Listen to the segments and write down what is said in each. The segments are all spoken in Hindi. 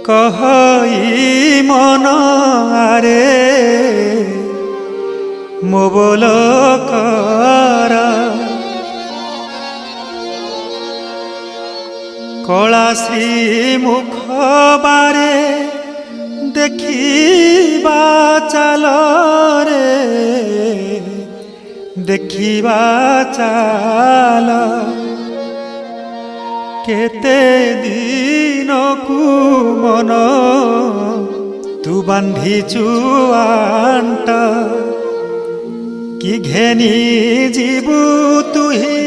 कहई मन आरे मो बोल कर कला श्री मुख बारे देखिबा चाल रे देखिबा चाल केते दिन को मन तू बांधिचु आंट कि घेनी जीवु तुही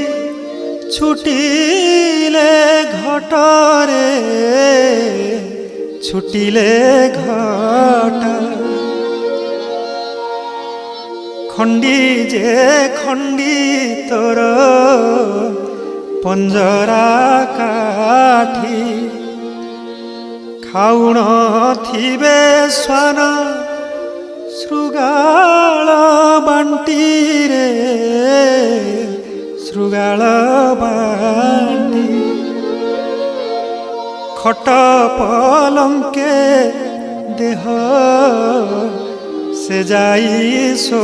छुटिले घटरे छुटिले घट खंडी जे खंडी तोर पंजरा काठी खाउण थिबे स्वान श्रुगाल बांटी रे श्रुगाल बांटी खट पलंके देह से जाई सो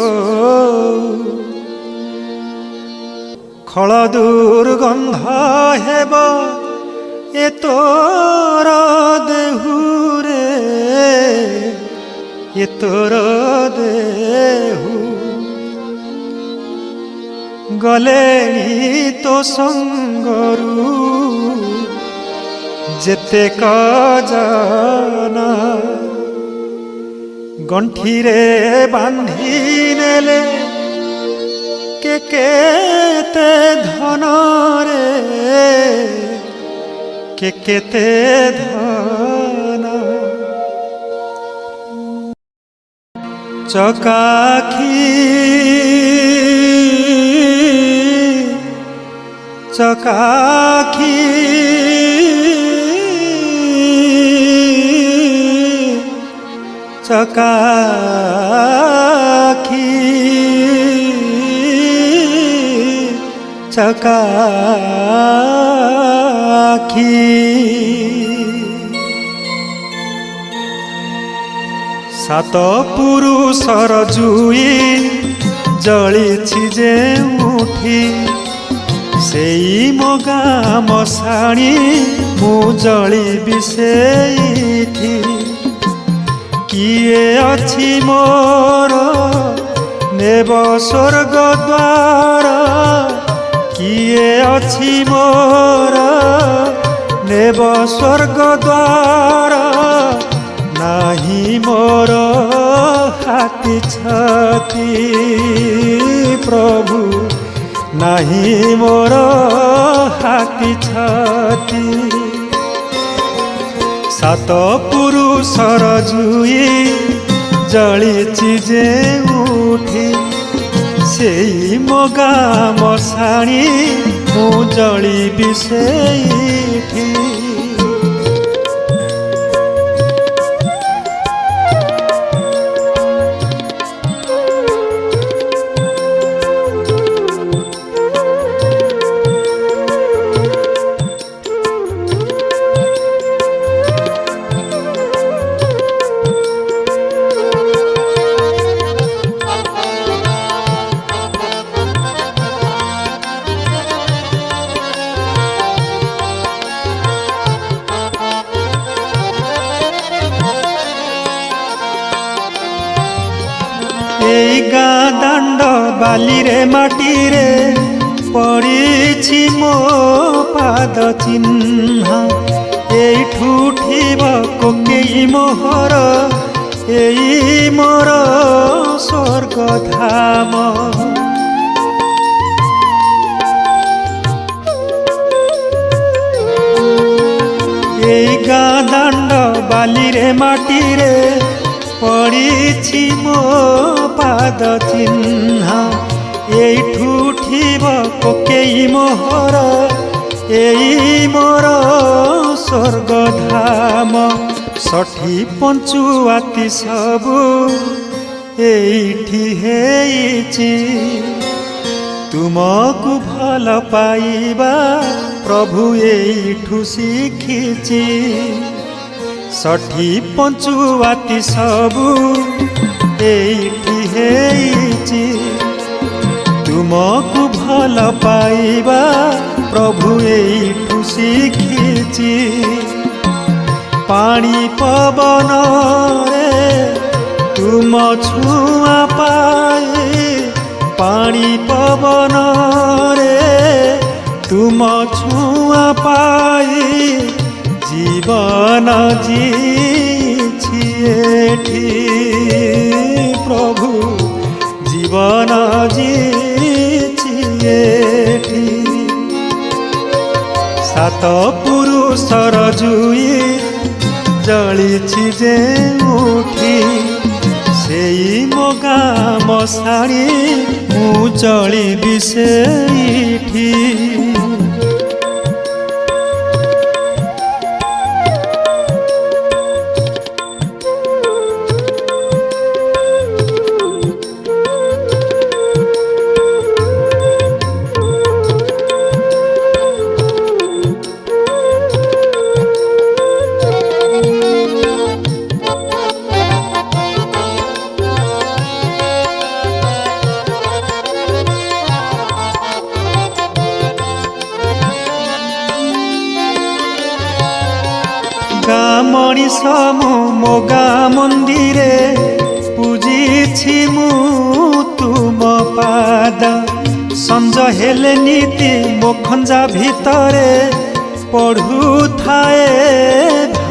खल दुर्गंध हेब ए तोर देहुरे ए तोर देहु गलेनी तो संगरू जेते जना गंठी रे बांधी नेले केते धन रे केते धन चकाखी चकाखी चकाखी चकाखी सात पुरुषर जुई जलिछि जेउठी सेई मगा मशाणी मु जलिबि सेइठी किए अछि मोर नेब स्वर्ग द्वार किए अछि मोर नेब स्वर्ग द्वार नाही मोर हाथी छति प्रभु नाही मोर हाथी छति सात पुरुषर जुई जलिछि जेउठी सेई मगा मशाणी मु जलिबि सेइठी एई गाँ दांड बाली रे माटी रे पड़िछि मो पाद चिन्ह एइठु उठिब कोकेई मोहर एई मोर स्वर्ग धाम एई गाँ दांड बाली रे माटी रे पड़िछि मो पाद चिन्ह एइठु उठिब कोकेई मोहर एई मोर स्वर्ग धाम षठी पंचुआती सबु एइठी हेइछि तुमको भल पाइबा प्रभु एइठु शिखिछि ଷଠି ପଞ୍ଚୁଆତି ସବୁ ଏଇଠି ହେଇଛି। ତୁମକୁ ଭଲ ପାଇବା ପ୍ରଭୁ ଏଇଠୁ ଶିଖିଛି। ପାଣି ପବନରେ ତୁମ ଛୁଆଁ ପାଇ, ପାଣି ପବନରେ ତୁମ ଛୁଆଁ ପାଇ জীবন জিছি এঠি প্রভু, জীবন জিছি এঠি। সাত পুরুষর জুই জলিছি ଯେଉଁଠି, সেই ମୋ ଗାଁ ମଶାଣି ମୁଁ ଜଳିବି ସେଇଠି। ଗାଁ ମଣିଷ ମୁଁ ମୋ ଗାଁ ମନ୍ଦିରେ ପୂଜିଛି ମୁଁ ତୁମ ପାଦ। ସଞ୍ଜ ହେଲେ ନୀତି ମୋ ଖଞ୍ଜା ଭିତରେ ପଢ଼ୁଥାଏ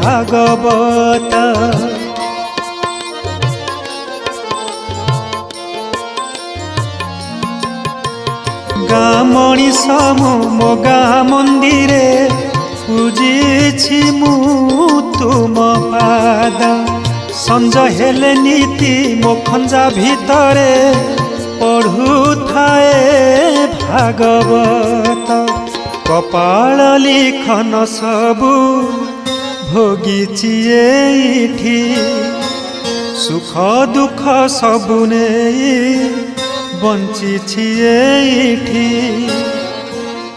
ଭାଗବତ। ଗାଁ ମଣିଷ ମୁଁ ମୋ ଗାଁ ମନ୍ଦିରେ ପୂଜିଛି ମୁଁ ତୁମ ପାଦ। ସଞ୍ଜ ହେଲେ ନୀତି ମୋ ଖଞ୍ଜା ଭିତରେ ପଢ଼ୁଥାଏ ଭାଗବତ। କପାଳ ଲିଖନ ସବୁ ଭୋଗିଛି ଏଇଠି, ସୁଖ ଦୁଃଖ ସବୁ ନେଇ ବଞ୍ଚିଛି ଏଇଠି।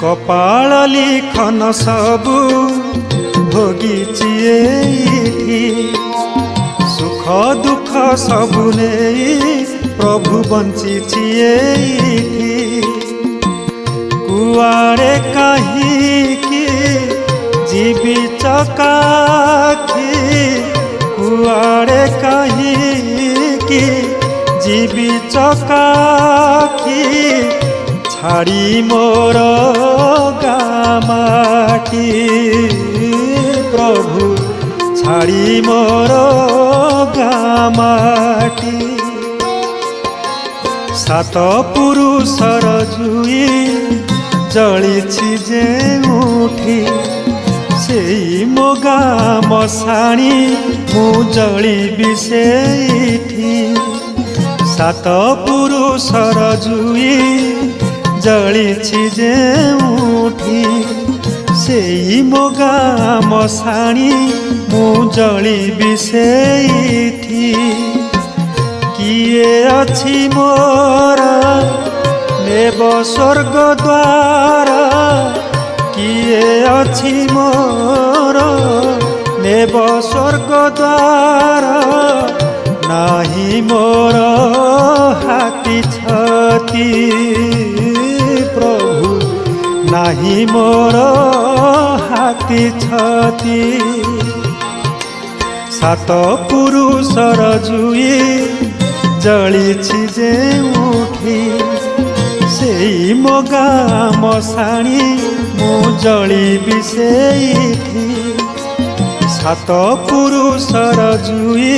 କପାଳ ଲିଖନ ସବୁ ଭୋଗିଛି ଏଇଠି, ସୁଖ ଦୁଃଖ ସବୁ ନେଇ ପ୍ରଭୁ ବଞ୍ଚିଛି ଏଇଠି। କୁଆଡ଼େ କାହିଁକି ଯିବି ଚକାଖି, କୁଆଡ଼େ କାହିଁକି ଯିବି ଚକାଖି, ছাড়ি মোর গাঁ মাটি প্রভু, ছাড়ি মোর গাঁ মাটি। সাত পুরুষর জুই জলিছি ଯେଉଁଠି, সেই ମୋ ଗାଁ ମଶାଣି ମୁଁ ଜଳିବି ସେଇଠି। ସାତ ପୁରୁଷର ଜୁଇ ଜଳିଛି ଯେଉଁଠି, ସେଇ ମୋ ଗାଁ ମଶାଣି ମୁଁ ଜଳିବି ସେଇଠି। କିଏ ଅଛି ମୋର ନେବ ସ୍ୱର୍ଗ ଦ୍ୱାର, କିଏ ଅଛି ମୋର ନେବ ସ୍ୱର୍ଗ ଦ୍ୱାର। ନାହିଁ ମୋର ହାତୀ ଛତି ପ୍ରଭୁ, ନାହିଁ ମୋର ହାତୀ ଛତି। ସାତ ପୁରୁଷର ଜୁଇ ଜଳିଛି ଯେଉଁଠି, ସେଇ ମୋ ଗାଁ ମଶାଣି ମୁଁ ଜଳିବି ସେଇଠି। ସାତ ପୁରୁଷର ଜୁଇ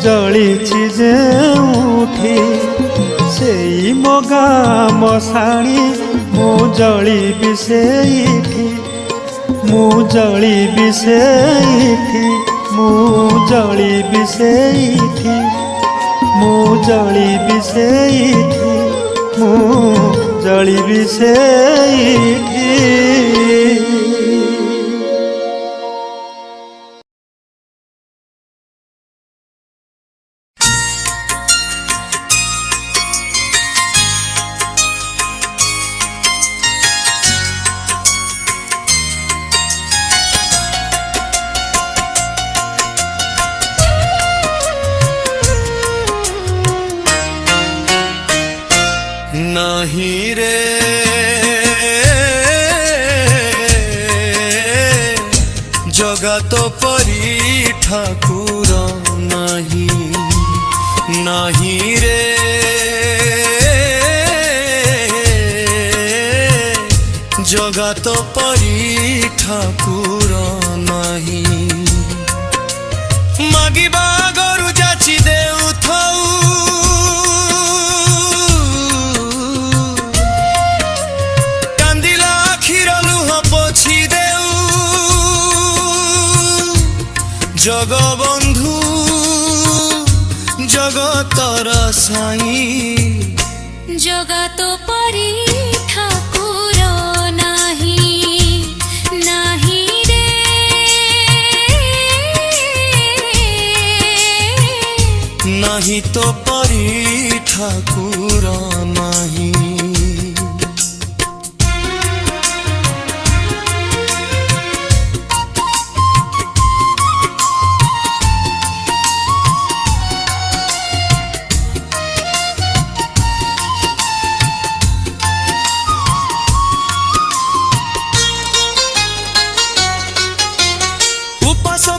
ଜଳିଛି ଯେଉଁଠି, ସେଇ ମୋ ଗାଁ ମଶାଣି ମୁଁ ଜଳିବି ସେଇଠି। ମୁଁ ଜଳିବି ସେଇଠି, ମୁଁ ଜଳିବି ସେଇଠି, ମୁଁ ଜଳିବି ସେଇଠି, ମୁଁ ଜଳିବି ସେଇଠି। नाही रे जगत परी ठाकुर नाही नाही रे जगत परी ठाकुर नाही मागिबा गरु जाची देउथौ कांदिला आखिर लुह पोछि देउ जगबंधु जगतर साई जगत परी ठाकुर नाही नाही रे नहीं तो परी ठाकुर नाही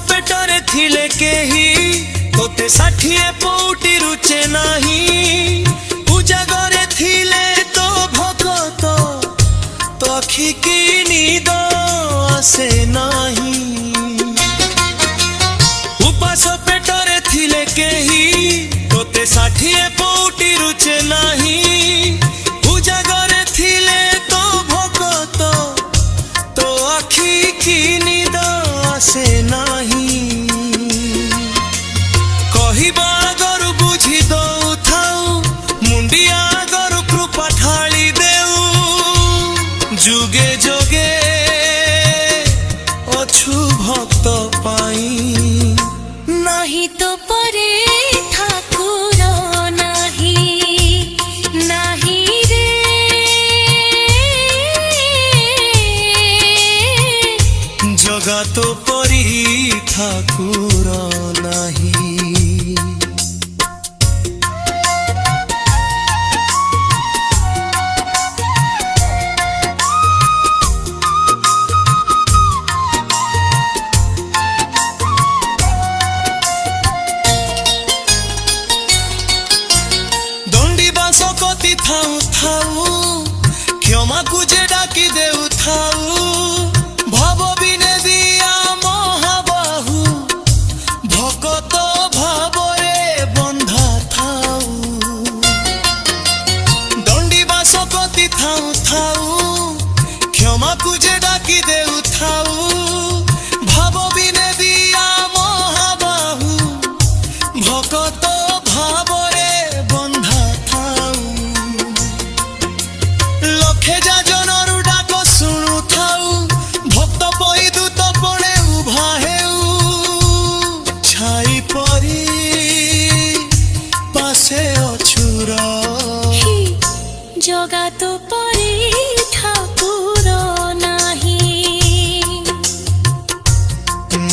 पेटरे थिले केही तोते 60 पौटी रुचे नाही पूजा करे थिले तो भगत तो आखि की नींद आसे नाही उपास पेटरे थिले केही तोते 60 पौटी रुचे नाही पूजा करे थिले तो भगत तो आखि की नींद आसे नाही कहिबा गरु बुझी दउथाउ मुंडिया गरु कृपा ढाली देउ जुगे जोगे अछु भक्त पाई नाही तो परे ठाकुर नाही नाही रे जगत परी ठाकुर नाही दंडी बासकती थाउ थाउ क्षमा कुजे डाकी देउ थाउ भव बिने दिया महाबाहु भकत भावरे बंधा थाउ दंडी बासकती थाउ थाउ क्षमा कुजे डाकी देउ थाउ भव बिने दिया महाबाहु भकत भावरे बंधा थाउ लखे जाजनरु डाक शुणु थाउ भक्त पैदूत पड़े उभा हेउ छाई परी पासे अछुर जगत परी ठाकुर नाही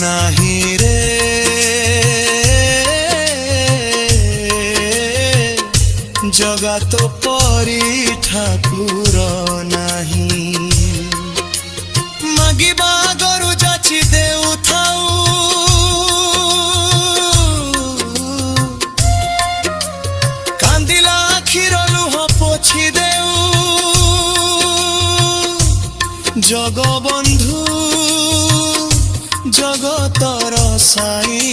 नाही रे जगत परी ठाकुर नाही मागिबा गरु जाची देउथाउ कांदिला आखिर लुह पोछि देउ जगबंधु जगतर साई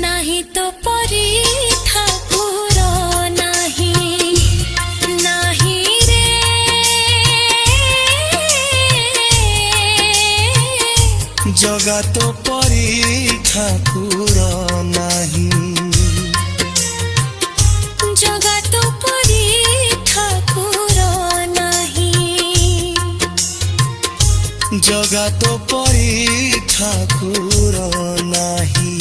नाही तो परी ठाकुर नाही नाही रे जगत परी ठाकुर नाही जगत परी ठाकुर नाही जगत परी ठाकुर नाही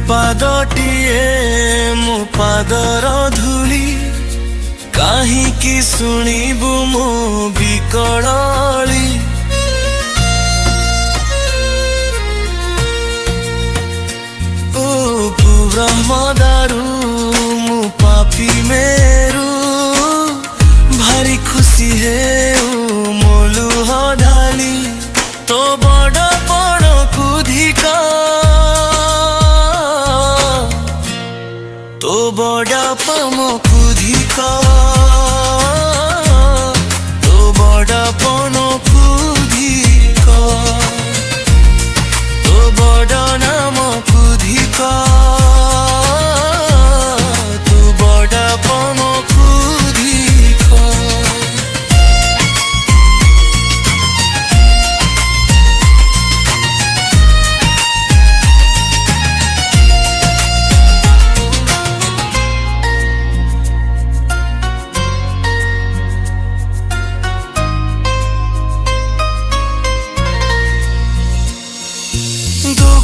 ପାଦଟିଏ ମୋ ପାଦର ଧୂଳି କାହିଁକି ଶୁଣିବୁ ମୋ ବିକଳଳି ଓ ବ୍ରହ୍ମଦାରୁ ମୁଁ ପାପି ମେରୁ ଭାରି ଖୁସି ହେଉ ମୋ ଲୁହ ଢାଳି ତୋ ବଡ଼ ପଣକୁ ଧିକା तो बड़ा पमको धिका तो बड़ा पनको धिका तो बड़ा नामको धिका तो बड़ा पनको धिका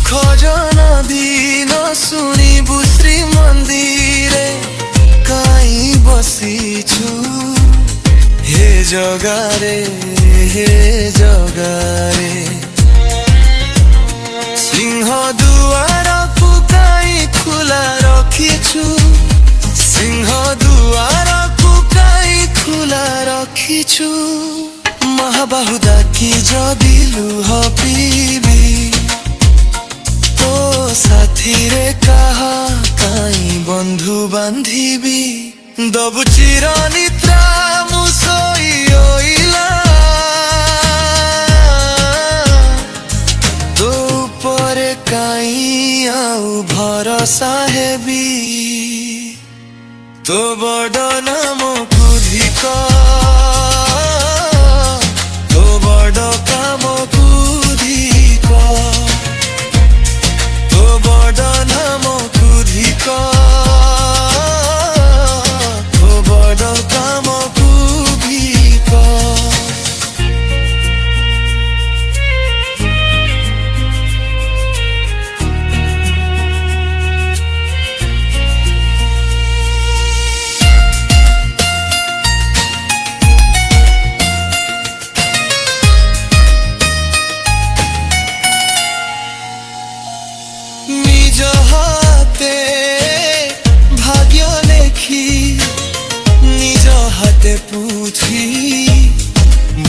ଖଜନ ଦିନ ଶୁଣିବୁ ଶ୍ରୀ ମନ୍ଦିରେ କାଇଁ ବସିଛୁ ହେ ଜଗାରେ ସିଂହ ଦୁଆରକୁ କାଇଁ ଖୋଲା ରଖିଛୁ ସିଂହ ଦୁଆରକୁ କାଇଁ ଖୋଲା ରଖିଛୁ ମହାବାହୁ ଡାକି ଯଦି ଲୁହ ପିଇବି ସାଥିରେ କାହା କାଇଁ ବନ୍ଧୁ ବାନ୍ଧିବି ଦବୁ ଚିର ନିଦ୍ରା ମୁଁ ଶୋଇଲା ତୋ ଉପରେ କାଇଁ ଆଉ ଭରସା ହେବି ତୋ ବଡ଼ ନାମକୁ ଧିକା ତୋ ବଡ଼ କାମକୁ ଧିକା बड़ा नामको धिका तो बड़ा कामको धिका निज हाथे भाग्य लेखी निज हाथे पुथी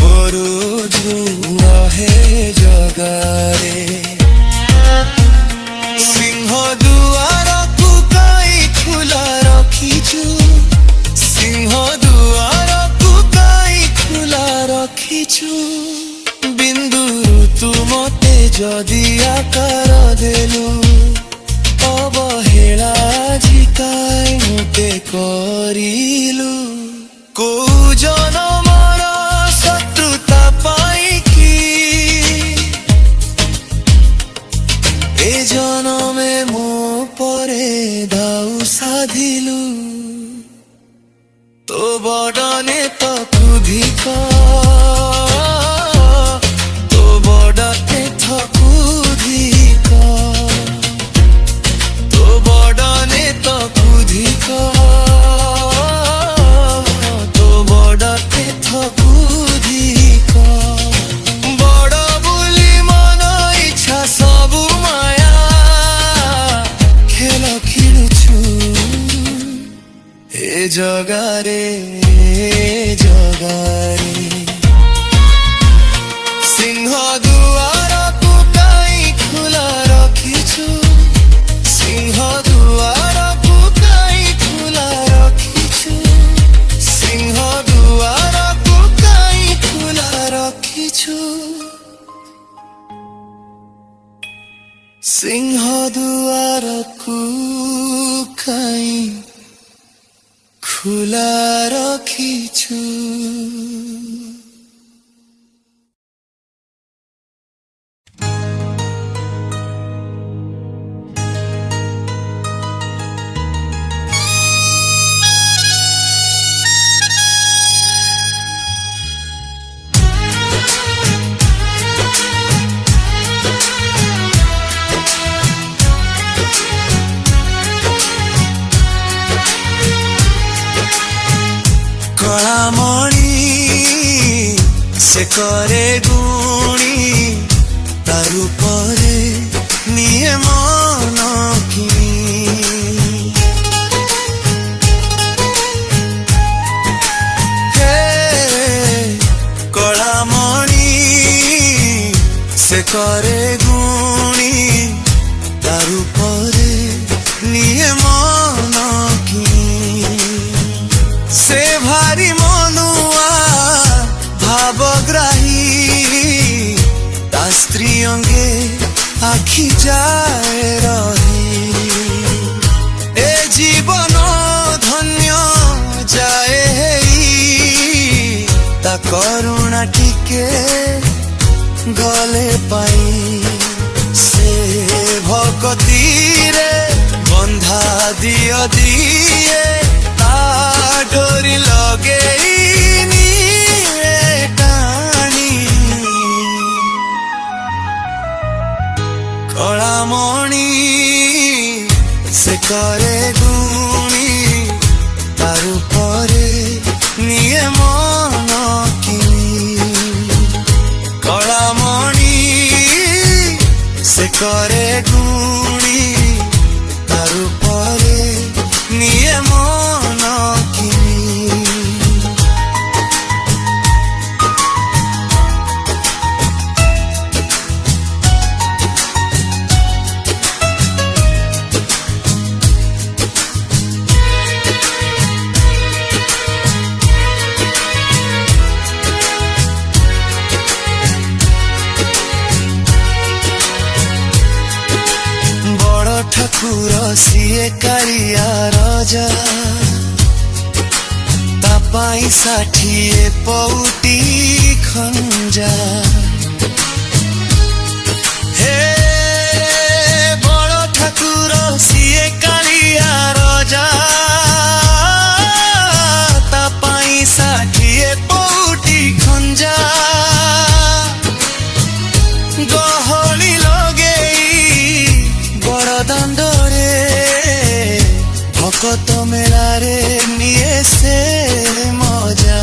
बरु हे जगारे सिंह दुआरକୁ କାଇଁ ଖୋଲା ରଖିଛୁ ସିଂହ ଦୁଆରକୁ କାଇଁ ଖୋଲା ରଖିଛୁ ବିନ୍ଦୁରୁ ତୁ ମତେ ଯଦି ଆକାର ଦେଲୁ অবহেলা ঝিকাই মুতে করিলু কোউ জনমর শত্রুতা পাইকি এ জনমে মো পরে দাউ সাধিলু তো বড়নে তকু ধিকা তো বড়তে থকু ধিকা বড়নে তকু ধিকা তো বড়তে থকু ধিকা বড় বুলি মন ইচ্ছা সবু মায়া খেল খেলুছু এ জগারে সিংহ দুয়ারକୁ କାଇଁ ଖୋଲା ରଖିଛୁ সিংহ দুয়ারକୁ কাଇଁ খোলা রখিছু সিংহ দুয়ারକୁ কাଇଁ খোলা রখিছু সিংহ দুয়ারକୁ কাଇଁ খোলা রখিছু से करे गुणी तार उपरे निये मन किनी कलामणि से करे गुणी तार उपरे निये मन किनी से भारी मनुआ भावग्राही ता स्त्री अंगे आखि जाए रही ए जीवन धन्य जाए हेई ता करुणा टिके गले पाई से भक्ति रे बंधा दियो दिए ता डोरी लगे कलामणि से करे गुणी तार उपरे निये मन किनी कलामणि से करे गुणी तार उपरे निये मन किनी ठाकुर सिए कालिया राजा तापाई 60 पौटी खंजा हे बड़ ठाकुर सिए कालिया राजा तापाई 60 पौटी खंजा गहली दांडरे भकत मेलारे निये से मजा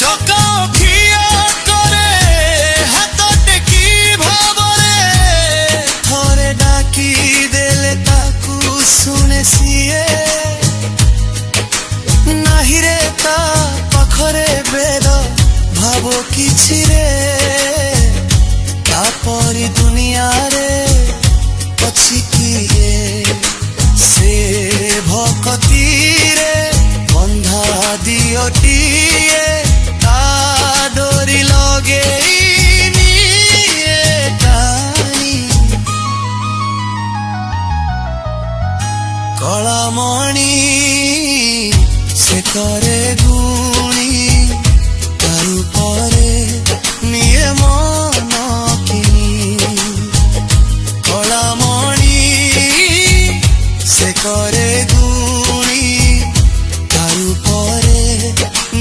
चका खिया करे हाथ टेकी भावरे थरे डाकी देले ताकू सुने सिए नाही रे ता पाखरे बेद भावो किछि रे तापरी दुनिया रे पछी किए से भक्ति रे बंधा दियोटिए ता डोरी लगे कलामणि से करे गुणी तार उपरे निये मन किनी कलामणि से करे गुणी तार उपरे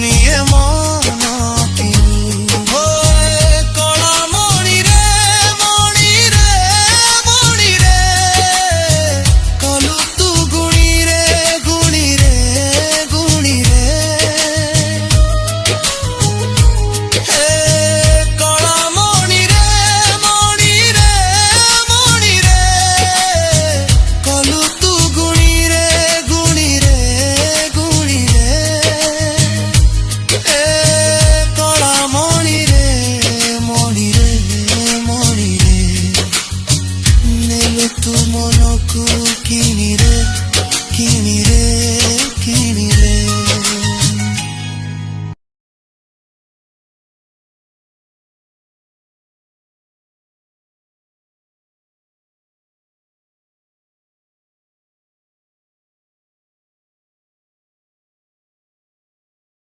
निये मन किनी हो कलामणि रे मणि रे कलु तू गुणी रे हे कलामणि रे मणि रे कलु तू गुणी रे हे कलामणि रे मणि रे नेलु तू मन को किनी रे